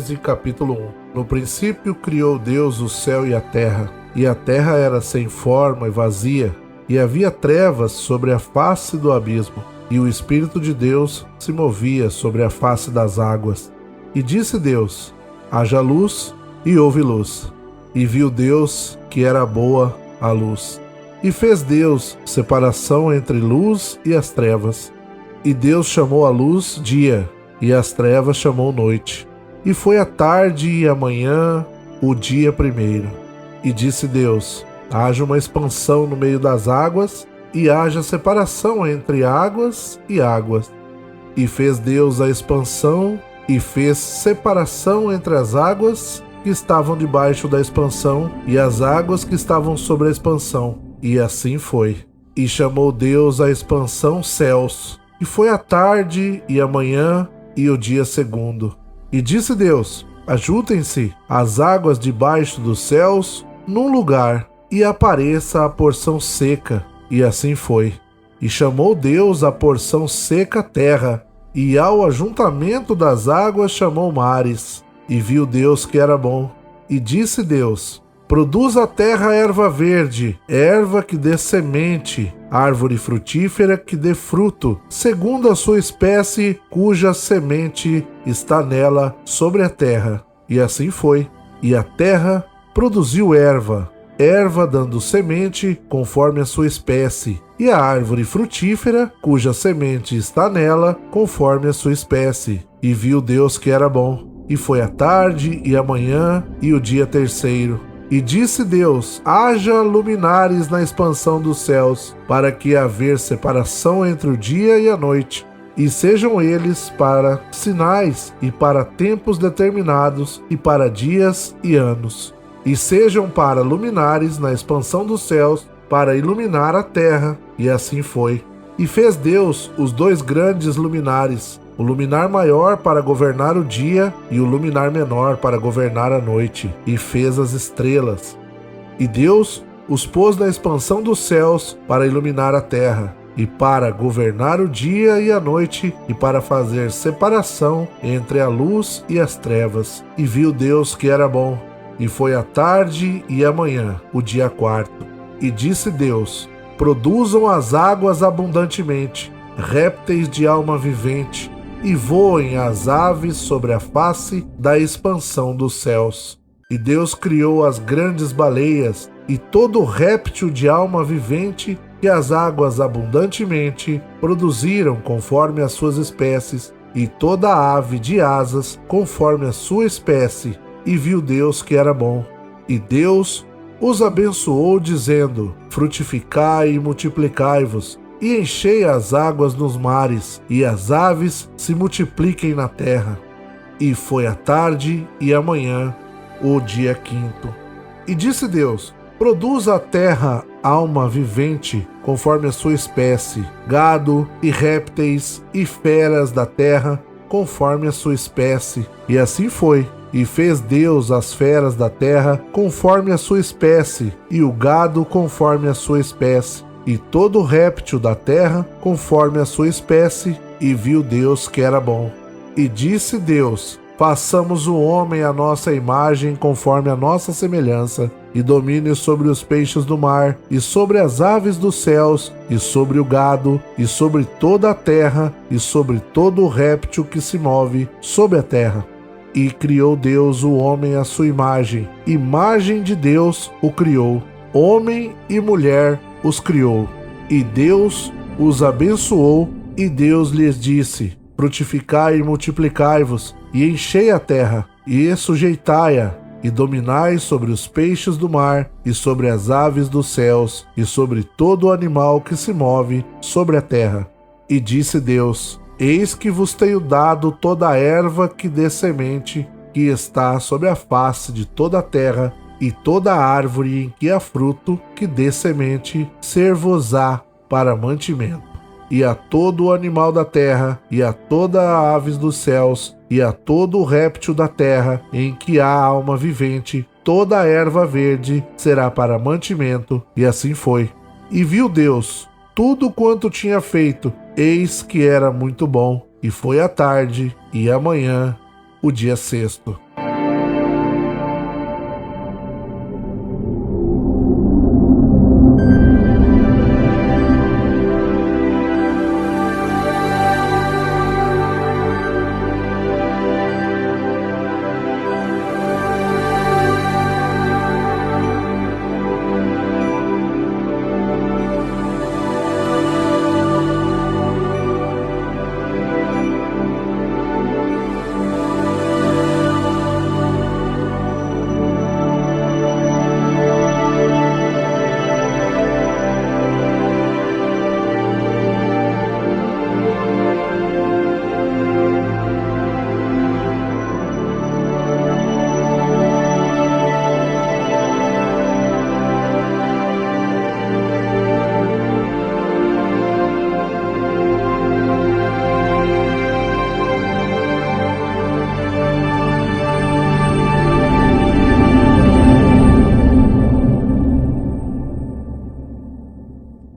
Gênesis capítulo 1. No princípio criou Deus o céu e a terra era sem forma e vazia, e havia trevas sobre a face do abismo, e o Espírito de Deus se movia sobre a face das águas. E disse Deus: haja luz, e houve luz. E viu Deus que era boa a luz. E fez Deus separação entre luz e as trevas. E Deus chamou a luz dia, e as trevas chamou noite. E foi a tarde e a manhã o dia primeiro. E disse Deus: haja uma expansão no meio das águas, e haja separação entre águas e águas. E fez Deus a expansão, e fez separação entre as águas que estavam debaixo da expansão e as águas que estavam sobre a expansão. E assim foi. E chamou Deus a expansão céus. E foi a tarde e a manhã e o dia segundo. E disse Deus: ajuntem-se as águas debaixo dos céus num lugar, e apareça a porção seca. E assim foi. E chamou Deus a porção seca terra, e ao ajuntamento das águas chamou mares. E viu Deus que era bom. E disse Deus: produz a terra erva verde, erva que dê semente, árvore frutífera que dê fruto, segundo a sua espécie, cuja semente está nela sobre a terra. E assim foi. E a terra produziu erva dando semente conforme a sua espécie, e a árvore frutífera, cuja semente está nela, conforme a sua espécie. E viu Deus que era bom. E foi a tarde e a manhã e o dia terceiro. E disse Deus: haja luminares na expansão dos céus, para que haver separação entre o dia e a noite, e sejam eles para sinais e para tempos determinados e para dias e anos. E sejam para luminares na expansão dos céus, para iluminar a terra. E assim foi. E fez Deus os dois grandes luminares, o luminar maior para governar o dia e o luminar menor para governar a noite, e fez as estrelas. E Deus os pôs na expansão dos céus para iluminar a terra, e para governar o dia e a noite, e para fazer separação entre a luz e as trevas. E viu Deus que era bom. E foi a tarde e a manhã, o dia quarto. E disse Deus: produzam as águas abundantemente, répteis de alma vivente, e voem as aves sobre a face da expansão dos céus. E Deus criou as grandes baleias e todo réptil de alma vivente que as águas abundantemente produziram conforme as suas espécies, e toda ave de asas conforme a sua espécie. E viu Deus que era bom. E Deus os abençoou, dizendo: frutificai e multiplicai-vos, e enchei as águas nos mares, e as aves se multipliquem na terra. E foi a tarde e a manhã, o dia quinto. E disse Deus: produz a terra alma vivente, conforme a sua espécie, gado e répteis e feras da terra, conforme a sua espécie. E assim foi. E fez Deus as feras da terra conforme a sua espécie, e o gado conforme a sua espécie, e todo réptil da terra conforme a sua espécie. E viu Deus que era bom. E disse Deus: façamos o homem à nossa imagem, conforme a nossa semelhança, e domine sobre os peixes do mar, e sobre as aves dos céus, e sobre o gado, e sobre toda a terra, e sobre todo o réptil que se move sobre a terra. E criou Deus o homem à sua imagem de Deus o criou, homem e mulher os criou. E Deus os abençoou, e Deus lhes disse: frutificai e multiplicai-vos, e enchei a terra, e sujeitai-a, e dominai sobre os peixes do mar, e sobre as aves dos céus, e sobre todo o animal que se move sobre a terra. E disse Deus: eis que vos tenho dado toda a erva que dê semente, que está sobre a face de toda a terra, e toda a árvore em que há fruto, que dê semente, ser-vos-á para mantimento. E a todo o animal da terra, e a toda a aves dos céus, e a todo o réptil da terra, em que há alma vivente, toda a erva verde será para mantimento. E assim foi. E viu Deus tudo quanto tinha feito, eis que era muito bom. E foi a tarde e a manhã, o dia sexto.